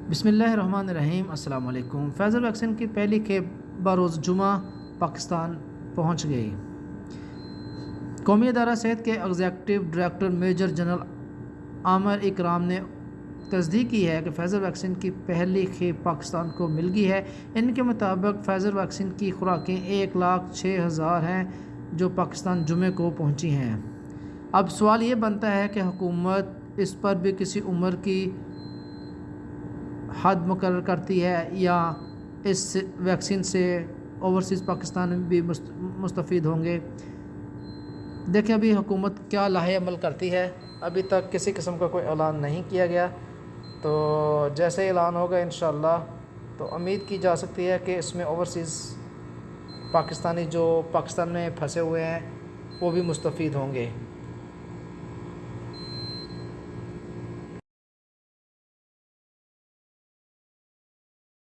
बिस्मिल्लाहिर्रहमानिर्रहीम। अस्सलाम वालेकुम। फाइज़र वैक्सीन की पहली खेप बरोज़ जुमा पाकिस्तान पहुँच गई। कौमी अदारा सेहत के executive director major general Aamir Ikram ने तस्दीक की है कि फाइज़र वैक्सीन की पहली खेप पाकिस्तान को मिल गई है। इनके मुताबिक फाइज़र वैक्सीन की खुराकें 1,06,000 हैं जो पाकिस्तान जुमे को पहुँची हैं। अब सवाल ये बनता है कि हुकूमत इस पर भी किसी उम्र की हद मुकर्रर करती है या इस वैक्सीन से ओवरसीज़ पाकिस्तान में भी मुस्तफ़ीद होंगे। देखें अभी हुकूमत क्या लाहे अमल करती है। अभी तक किसी किस्म का कोई ऐलान नहीं किया गया, तो जैसे ऐलान होगा इंशाअल्लाह तो उम्मीद की जा सकती है कि इसमें ओवरसीज़ पाकिस्तानी जो पाकिस्तान में फंसे हुए हैं वो भी मुस्तफ़ीद होंगे।